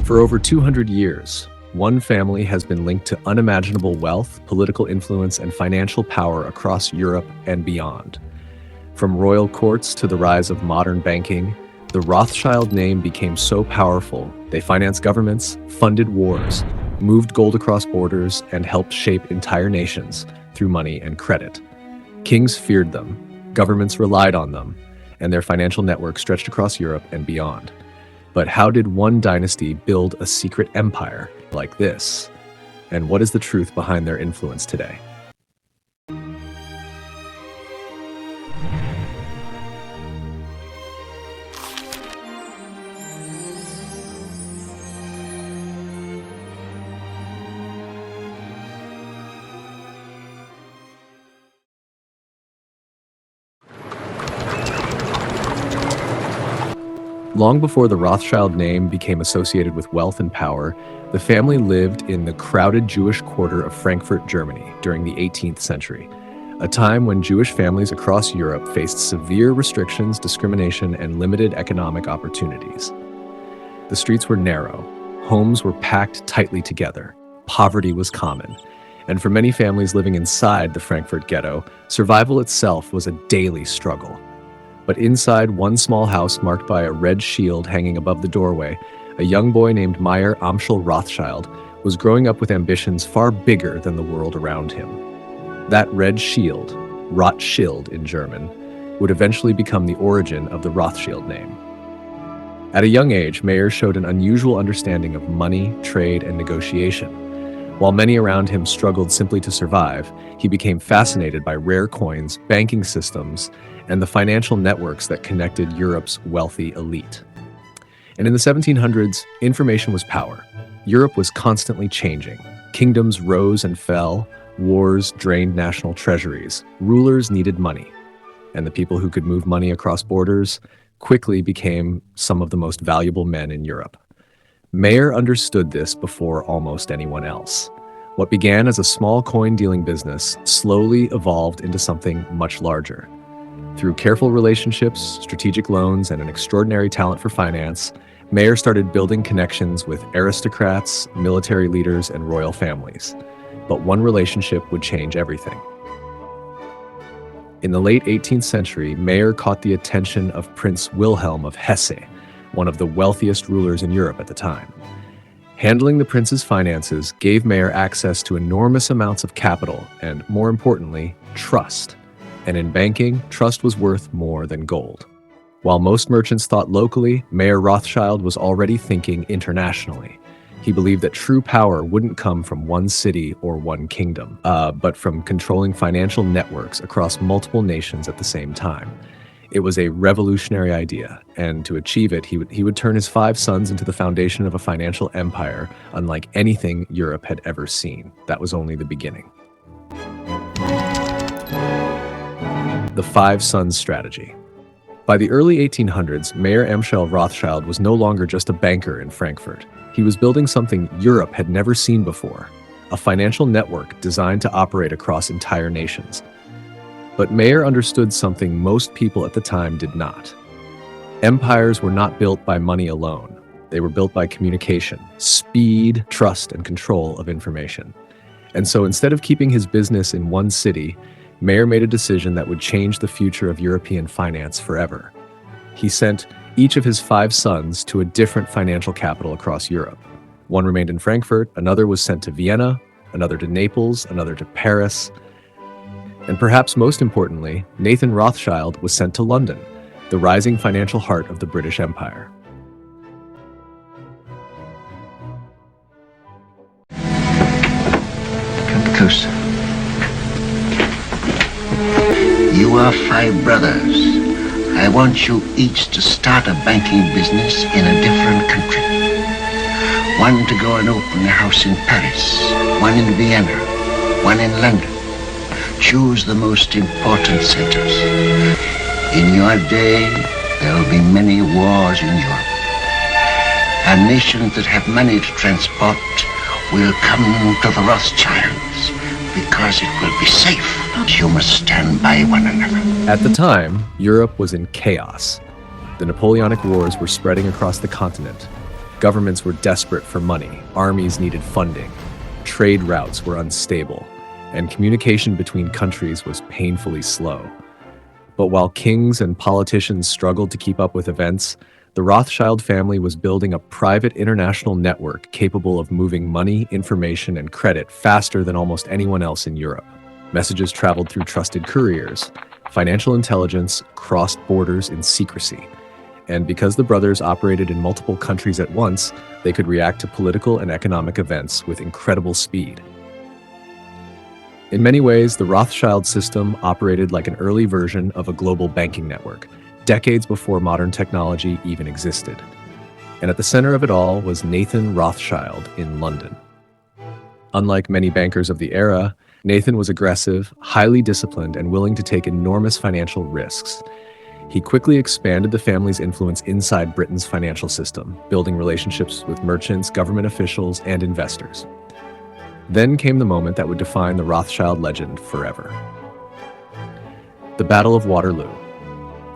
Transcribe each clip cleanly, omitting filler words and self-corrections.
For over 200 years, one family has been linked to unimaginable wealth, political influence, and financial power across Europe and beyond. From royal courts to the rise of modern banking, the Rothschild name became so powerful, they financed governments, funded wars, moved gold across borders, and helped shape entire nations through money and credit. Kings feared them, governments relied on them, and their financial network stretched across Europe and beyond. But how did one dynasty build a secret empire like this? And what is the truth behind their influence today? Long before the Rothschild name became associated with wealth and power, the family lived in the crowded Jewish quarter of Frankfurt, Germany, during the 18th century, a time when Jewish families across Europe faced severe restrictions, discrimination, and limited economic opportunities. The streets were narrow, homes were packed tightly together, poverty was common, and for many families living inside the Frankfurt ghetto, survival itself was a daily struggle. But inside one small house marked by a red shield hanging above the doorway, a young boy named Meyer Amschel Rothschild was growing up with ambitions far bigger than the world around him. That red shield, Rothschild in German, would eventually become the origin of the Rothschild name. At a young age, Meyer showed an unusual understanding of money, trade, and negotiation. While many around him struggled simply to survive, he became fascinated by rare coins, banking systems, and the financial networks that connected Europe's wealthy elite. And in the 1700s, information was power. Europe was constantly changing. Kingdoms rose and fell, wars drained national treasuries, rulers needed money, and the people who could move money across borders quickly became some of the most valuable men in Europe. Meyer understood this before almost anyone else. What began as a small coin-dealing business slowly evolved into something much larger. Through careful relationships, strategic loans, and an extraordinary talent for finance, Meyer started building connections with aristocrats, military leaders, and royal families. But one relationship would change everything. In the late 18th century, Meyer caught the attention of Prince Wilhelm of Hesse, one of the wealthiest rulers in Europe at the time. Handling the prince's finances gave Meyer access to enormous amounts of capital and, more importantly, trust. And in banking, trust was worth more than gold. While most merchants thought locally, Meyer Rothschild was already thinking internationally. He believed that true power wouldn't come from one city or one kingdom, but from controlling financial networks across multiple nations at the same time. It was a revolutionary idea, and to achieve it, he would turn his 5 sons into the foundation of a financial empire unlike anything Europe had ever seen. That was only the beginning. The 5 Sons Strategy. By the early 1800s, Mayer Amschel Rothschild was no longer just a banker in Frankfurt. He was building something Europe had never seen before, a financial network designed to operate across entire nations. But Mayer understood something most people at the time did not. Empires were not built by money alone. They were built by communication, speed, trust, and control of information. And so instead of keeping his business in one city, Mayer made a decision that would change the future of European finance forever. He sent each of his 5 sons to a different financial capital across Europe. One remained in Frankfurt, another was sent to Vienna, another to Naples, another to Paris. And perhaps most importantly, Nathan Rothschild was sent to London, the rising financial heart of the British Empire. Come closer. You are 5 brothers. I want you each to start a banking business in a different country. One to go and open a house in Paris, one in Vienna, one in London. Choose the most important centers. In your day, there will be many wars in Europe. And nations that have money to transport will come to the Rothschilds because it will be safe. You must stand by one another. At the time, Europe was in chaos. The Napoleonic Wars were spreading across the continent. Governments were desperate for money, armies needed funding, trade routes were unstable, and communication between countries was painfully slow. But while kings and politicians struggled to keep up with events, the Rothschild family was building a private international network capable of moving money, information, and credit faster than almost anyone else in Europe. Messages traveled through trusted couriers. Financial intelligence crossed borders in secrecy. And because the brothers operated in multiple countries at once, they could react to political and economic events with incredible speed. In many ways, the Rothschild system operated like an early version of a global banking network, decades before modern technology even existed. And at the center of it all was Nathan Rothschild in London. Unlike many bankers of the era, Nathan was aggressive, highly disciplined, and willing to take enormous financial risks. He quickly expanded the family's influence inside Britain's financial system, building relationships with merchants, government officials, and investors. Then came the moment that would define the Rothschild legend forever. The Battle of Waterloo.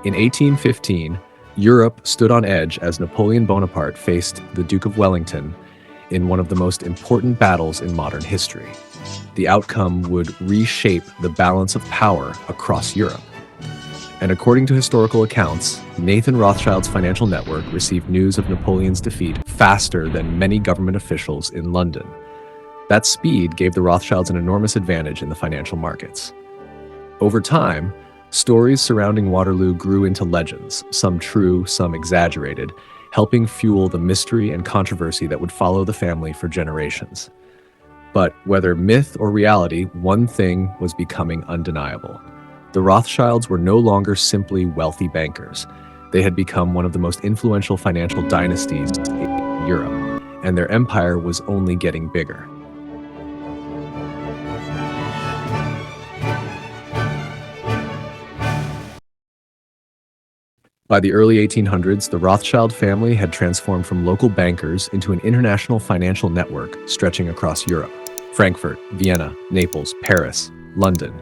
In 1815, Europe stood on edge as Napoleon Bonaparte faced the Duke of Wellington in one of the most important battles in modern history. The outcome would reshape the balance of power across Europe. And according to historical accounts, Nathan Rothschild's financial network received news of Napoleon's defeat faster than many government officials in London. That speed gave the Rothschilds an enormous advantage in the financial markets. Over time, stories surrounding Waterloo grew into legends, some true, some exaggerated, helping fuel the mystery and controversy that would follow the family for generations. But whether myth or reality, one thing was becoming undeniable. The Rothschilds were no longer simply wealthy bankers. They had become one of the most influential financial dynasties in Europe, and their empire was only getting bigger. By the early 1800s, the Rothschild family had transformed from local bankers into an international financial network stretching across Europe. Frankfurt, Vienna, Naples, Paris, London.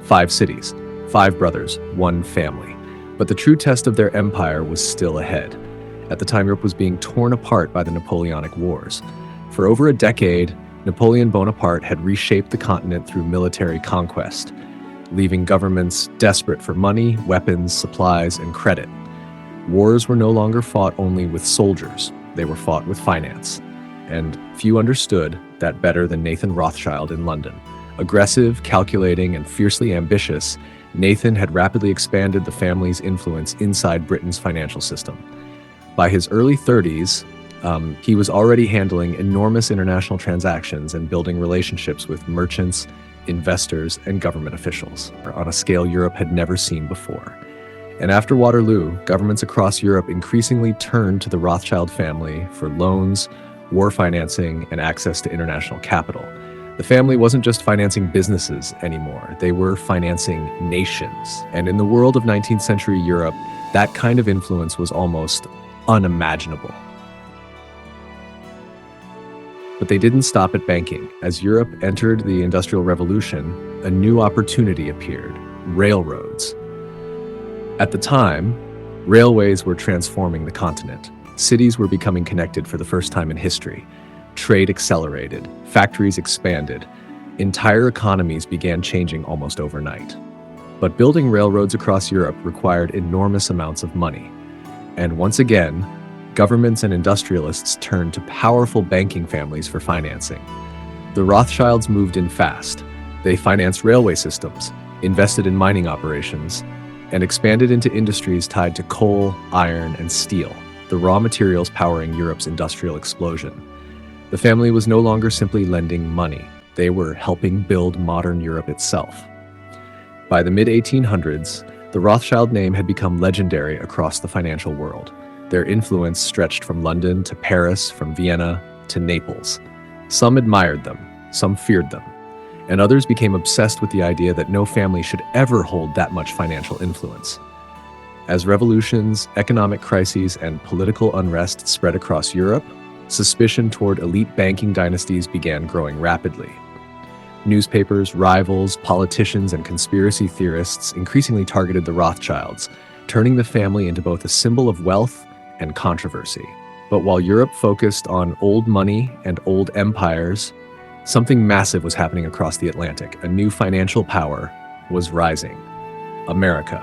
5 cities, 5 brothers, 1 family. But the true test of their empire was still ahead. At the time, Europe was being torn apart by the Napoleonic Wars. For over a decade, Napoleon Bonaparte had reshaped the continent through military conquest, leaving governments desperate for money, weapons, supplies, and credit. Wars were no longer fought only with soldiers, they were fought with finance. And few understood that better than Nathan Rothschild in London. Aggressive, calculating, and fiercely ambitious, Nathan had rapidly expanded the family's influence inside Britain's financial system. By his early 30s, he was already handling enormous international transactions and building relationships with merchants, investors, and government officials on a scale Europe had never seen before. And after Waterloo, governments across Europe increasingly turned to the Rothschild family for loans, war financing, and access to international capital. The family wasn't just financing businesses anymore, they were financing nations. And in the world of 19th century Europe, that kind of influence was almost unimaginable. But they didn't stop at banking. As Europe entered the Industrial Revolution, a new opportunity appeared: railroads. At the time, railways were transforming the continent. Cities were becoming connected for the first time in history. Trade accelerated, factories expanded, entire economies began changing almost overnight. But building railroads across Europe required enormous amounts of money. And once again, governments and industrialists turned to powerful banking families for financing. The Rothschilds moved in fast. They financed railway systems, invested in mining operations, and expanded into industries tied to coal, iron, and steel, the raw materials powering Europe's industrial explosion. The family was no longer simply lending money. They were helping build modern Europe itself. By the mid-1800s, the Rothschild name had become legendary across the financial world. Their influence stretched from London to Paris, from Vienna to Naples. Some admired them, some feared them, and others became obsessed with the idea that no family should ever hold that much financial influence. As revolutions, economic crises, and political unrest spread across Europe, suspicion toward elite banking dynasties began growing rapidly. Newspapers, rivals, politicians, and conspiracy theorists increasingly targeted the Rothschilds, turning the family into both a symbol of wealth and controversy. But while Europe focused on old money and old empires, something massive was happening across the Atlantic. A new financial power was rising: America.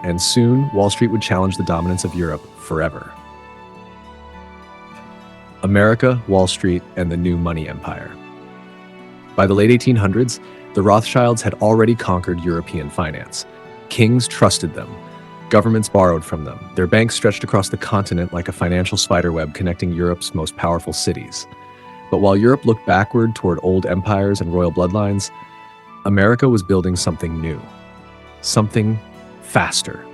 And soon, Wall Street would challenge the dominance of Europe forever. America, Wall Street, and the new money empire. By the late 1800s, the Rothschilds had already conquered European finance. Kings trusted them. Governments borrowed from them. Their banks stretched across the continent like a financial spiderweb connecting Europe's most powerful cities. But while Europe looked backward toward old empires and royal bloodlines, America was building something new. Something faster,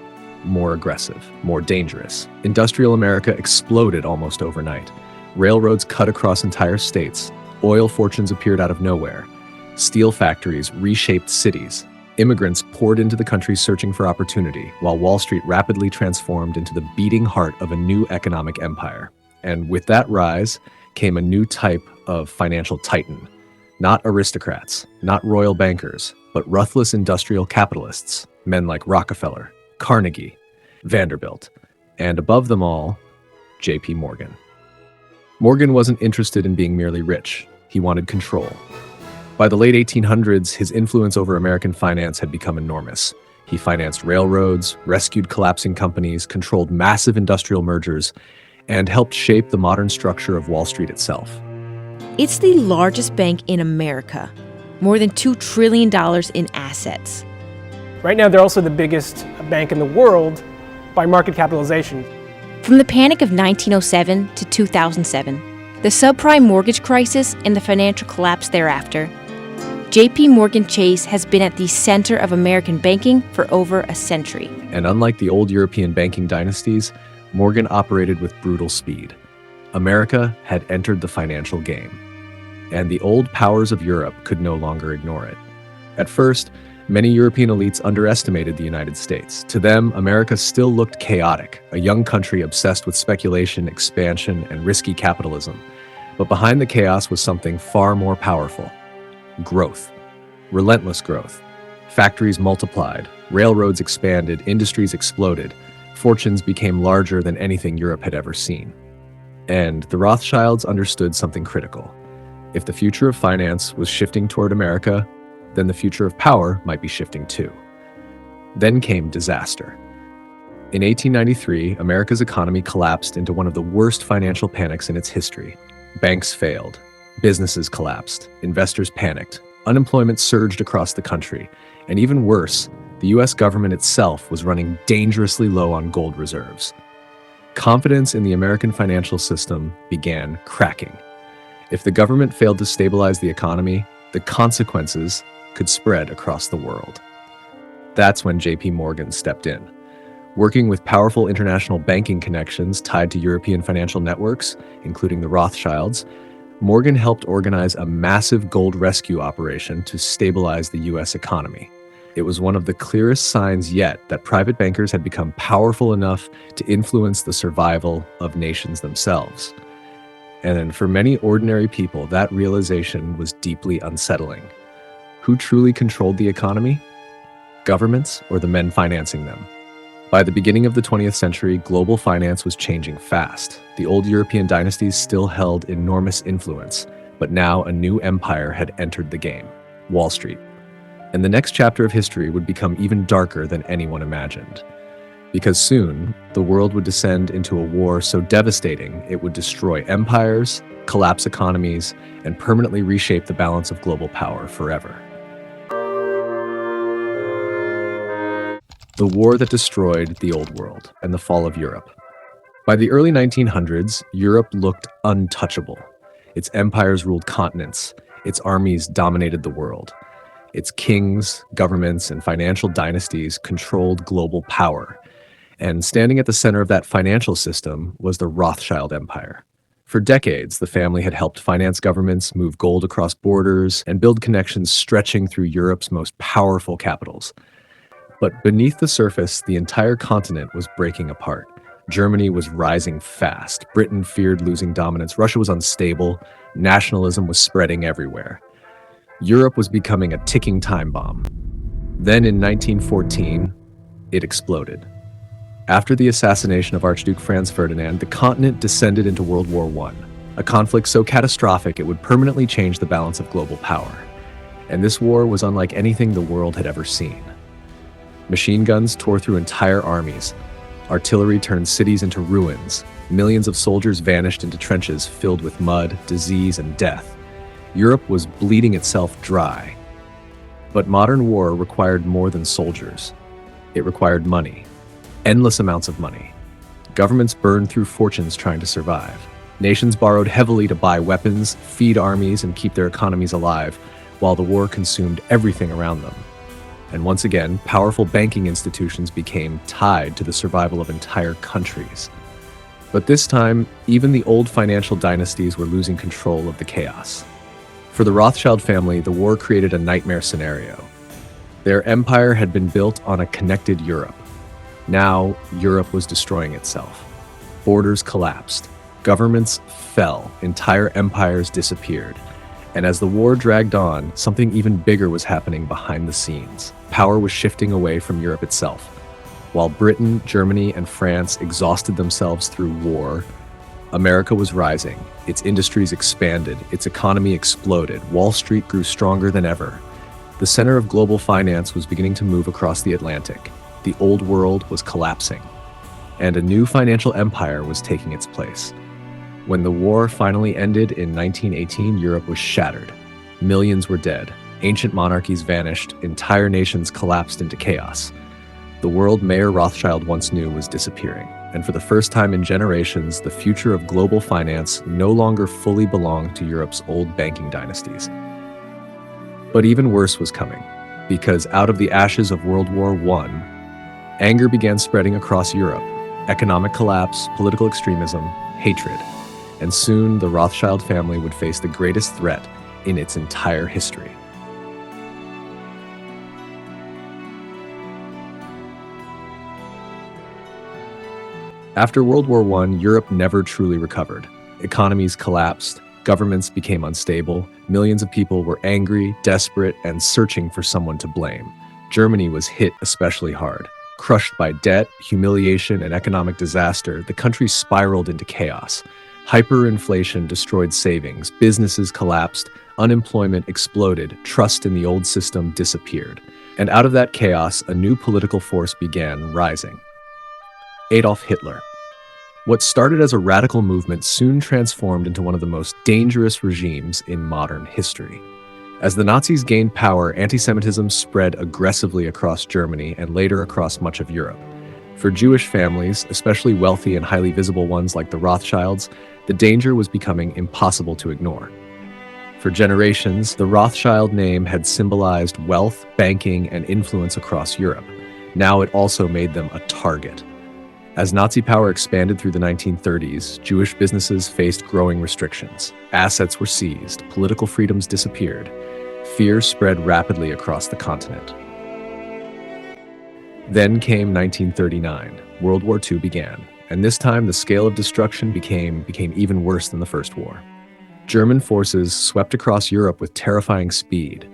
more aggressive, more dangerous. Industrial America exploded almost overnight. Railroads cut across entire states. Oil fortunes appeared out of nowhere. Steel factories reshaped cities. Immigrants poured into the country searching for opportunity, while Wall Street rapidly transformed into the beating heart of a new economic empire. And with that rise came a new type of financial titan. Not aristocrats, not royal bankers, but ruthless industrial capitalists, men like Rockefeller, Carnegie, Vanderbilt, and above them all, J.P. Morgan. Morgan wasn't interested in being merely rich. He wanted control. By the late 1800s, his influence over American finance had become enormous. He financed railroads, rescued collapsing companies, controlled massive industrial mergers, and helped shape the modern structure of Wall Street itself. It's the largest bank in America, more than $2 trillion in assets. Right now, they're also the biggest bank in the world by market capitalization. From the panic of 1907 to 2007, the subprime mortgage crisis and the financial collapse thereafter, J.P. Morgan Chase has been at the center of American banking for over a century. And unlike the old European banking dynasties, Morgan operated with brutal speed. America had entered the financial game, and the old powers of Europe could no longer ignore it. At first, many European elites underestimated the United States. To them, America still looked chaotic, a young country obsessed with speculation, expansion, and risky capitalism. But behind the chaos was something far more powerful: growth. Relentless growth. Factories multiplied, railroads expanded, industries exploded, fortunes became larger than anything Europe had ever seen. And the Rothschilds understood something critical. If the future of finance was shifting toward America, then the future of power might be shifting too. Then came disaster. In 1893, America's economy collapsed into one of the worst financial panics in its history. Banks failed. Businesses collapsed. Investors panicked. Unemployment surged across the country. And even worse, the US government itself was running dangerously low on gold reserves. Confidence in the American financial system began cracking. If the government failed to stabilize the economy, the consequences could spread across the world. That's when J.P. Morgan stepped in. Working with powerful international banking connections tied to European financial networks, including the Rothschilds, Morgan helped organize a massive gold rescue operation to stabilize the U.S. economy. It was one of the clearest signs yet that private bankers had become powerful enough to influence the survival of nations themselves. And for many ordinary people, that realization was deeply unsettling. Who truly controlled the economy? Governments or the men financing them? By the beginning of the 20th century, global finance was changing fast. The old European dynasties still held enormous influence, but now a new empire had entered the game: Wall Street. And the next chapter of history would become even darker than anyone imagined. Because soon, the world would descend into a war so devastating it would destroy empires, collapse economies, and permanently reshape the balance of global power forever. The war that destroyed the Old World and the fall of Europe. By the early 1900s, Europe looked untouchable. Its empires ruled continents. Its armies dominated the world. Its kings, governments, and financial dynasties controlled global power. And standing at the center of that financial system was the Rothschild Empire. For decades, the family had helped finance governments, move gold across borders, and build connections stretching through Europe's most powerful capitals. But beneath the surface, the entire continent was breaking apart. Germany was rising fast. Britain feared losing dominance. Russia was unstable. Nationalism was spreading everywhere. Europe was becoming a ticking time bomb. Then in 1914, it exploded. After the assassination of Archduke Franz Ferdinand, the continent descended into World War I, a conflict so catastrophic it would permanently change the balance of global power. And this war was unlike anything the world had ever seen. Machine guns tore through entire armies. Artillery turned cities into ruins. Millions of soldiers vanished into trenches filled with mud, disease, and death. Europe was bleeding itself dry. But modern war required more than soldiers. It required money. Endless amounts of money. Governments burned through fortunes trying to survive. Nations borrowed heavily to buy weapons, feed armies, and keep their economies alive, while the war consumed everything around them. And once again, powerful banking institutions became tied to the survival of entire countries. But this time, even the old financial dynasties were losing control of the chaos. For the Rothschild family, the war created a nightmare scenario. Their empire had been built on a connected Europe. Now, Europe was destroying itself. Borders collapsed. Governments fell. Entire empires disappeared. And as the war dragged on, something even bigger was happening behind the scenes. Power was shifting away from Europe itself. While Britain, Germany, and France exhausted themselves through war, America was rising. Its industries expanded. Its economy exploded. Wall Street grew stronger than ever. The center of global finance was beginning to move across the Atlantic. The old world was collapsing, and a new financial empire was taking its place. When the war finally ended in 1918, Europe was shattered. Millions were dead. Ancient monarchies vanished. Entire nations collapsed into chaos. The world Mayer Rothschild once knew was disappearing, and for the first time in generations, the future of global finance no longer fully belonged to Europe's old banking dynasties. But even worse was coming, because out of the ashes of World War I, anger began spreading across Europe. Economic collapse, political extremism, hatred. And soon the Rothschild family would face the greatest threat in its entire history. After World War I, Europe never truly recovered. Economies collapsed, governments became unstable, millions of people were angry, desperate, and searching for someone to blame. Germany was hit especially hard. Crushed by debt, humiliation, and economic disaster, the country spiraled into chaos. Hyperinflation destroyed savings, businesses collapsed, unemployment exploded, trust in the old system disappeared. And out of that chaos, a new political force began rising. Adolf Hitler. What started as a radical movement soon transformed into one of the most dangerous regimes in modern history. As the Nazis gained power, anti-Semitism spread aggressively across Germany and later across much of Europe. For Jewish families, especially wealthy and highly visible ones like the Rothschilds, the danger was becoming impossible to ignore. For generations, the Rothschild name had symbolized wealth, banking, and influence across Europe. Now it also made them a target. As Nazi power expanded through the 1930s, Jewish businesses faced growing restrictions. Assets were seized, political freedoms disappeared. Fear spread rapidly across the continent. Then came 1939. World War II began, and this time the scale of destruction became even worse than the First War. German forces swept across Europe with terrifying speed.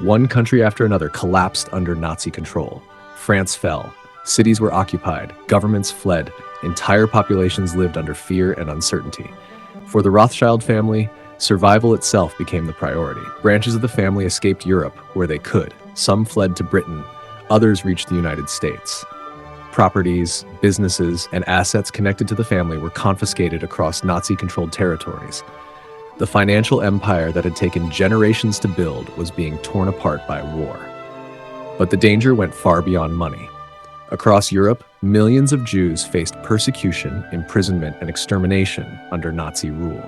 One country after another collapsed under Nazi control. France fell. Cities were occupied, governments fled, entire populations lived under fear and uncertainty. For the Rothschild family, survival itself became the priority. Branches of the family escaped Europe where they could. Some fled to Britain, others reached the United States. Properties, businesses, and assets connected to the family were confiscated across Nazi-controlled territories. The financial empire that had taken generations to build was being torn apart by war. But the danger went far beyond money. Across Europe, millions of Jews faced persecution, imprisonment, and extermination under Nazi rule.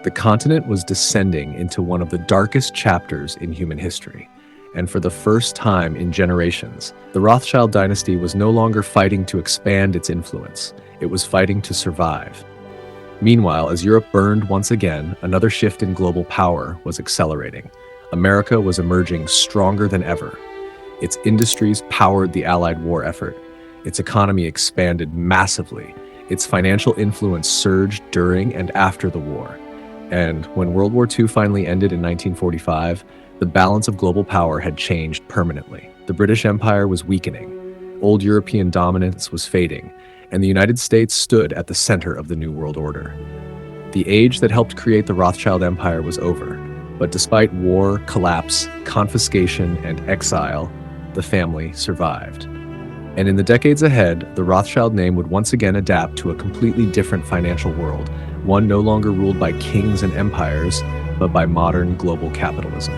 The continent was descending into one of the darkest chapters in human history. And for the first time in generations, the Rothschild dynasty was no longer fighting to expand its influence. It was fighting to survive. Meanwhile, as Europe burned once again, another shift in global power was accelerating. America was emerging stronger than ever. Its industries powered the Allied war effort. Its economy expanded massively. Its financial influence surged during and after the war. And when World War II finally ended in 1945, the balance of global power had changed permanently. The British Empire was weakening. Old European dominance was fading, and the United States stood at the center of the New World Order. The age that helped create the Rothschild Empire was over, but despite war, collapse, confiscation, and exile, the family survived. And in the decades ahead, the Rothschild name would once again adapt to a completely different financial world, one no longer ruled by kings and empires, but by modern global capitalism.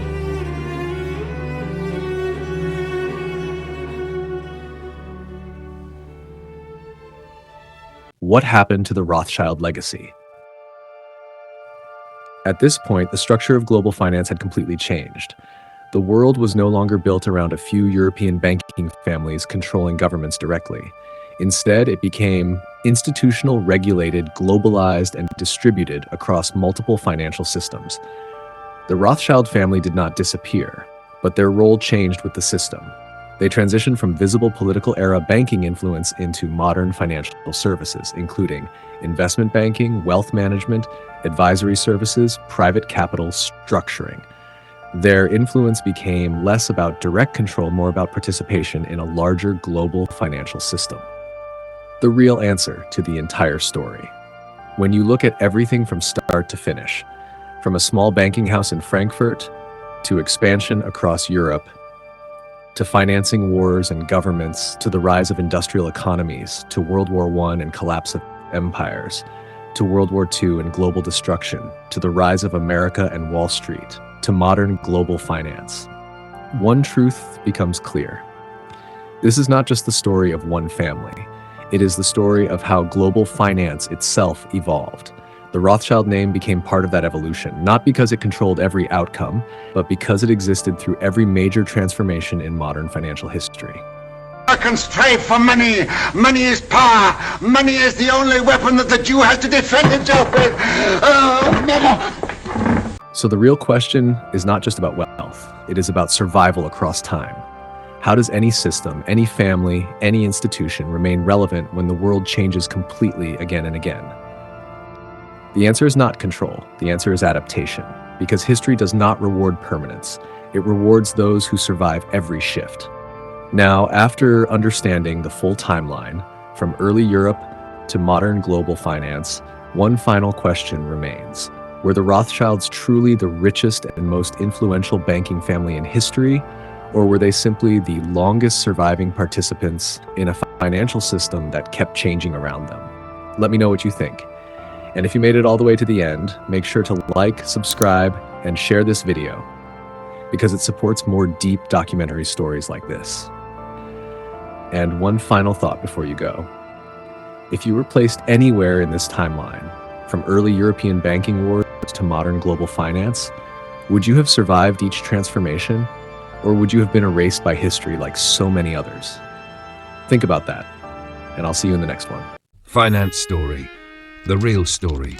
What happened to the Rothschild legacy? At this point, the structure of global finance had completely changed. The world was no longer built around a few European banking families controlling governments directly. Instead, it became institutional, regulated, globalized, and distributed across multiple financial systems. The Rothschild family did not disappear, but their role changed with the system. They transitioned from visible political-era banking influence into modern financial services, including investment banking, wealth management, advisory services, private capital structuring. Their influence became less about direct control, more about participation in a larger global financial system. The real answer to the entire story. When you look at everything from start to finish, from a small banking house in Frankfurt, to expansion across Europe, to financing wars and governments, to the rise of industrial economies, to World War I and collapse of empires, to World War II and global destruction, to the rise of America and Wall Street, to modern global finance, one truth becomes clear. This is not just the story of one family. It is the story of how global finance itself evolved. The Rothschild name became part of that evolution, not because it controlled every outcome, but because it existed through every major transformation in modern financial history. Americans strive for money. Money is power. Money is the only weapon that the Jew has to defend himself with. So the real question is not just about wealth. It is about survival across time. How does any system, any family, any institution remain relevant when the world changes completely again and again? The answer is not control. The answer is adaptation, because history does not reward permanence. It rewards those who survive every shift. Now, after understanding the full timeline, from early Europe to modern global finance, one final question remains. Were the Rothschilds truly the richest and most influential banking family in history, or were they simply the longest surviving participants in a financial system that kept changing around them? Let me know what you think. And if you made it all the way to the end, make sure to like, subscribe, and share this video, because it supports more deep documentary stories like this. And one final thought before you go. If you were placed anywhere in this timeline, from early European banking wars to modern global finance, would you have survived each transformation, or would you have been erased by history like so many others? Think about that, and I'll see you in the next one. Finance Story, the real story.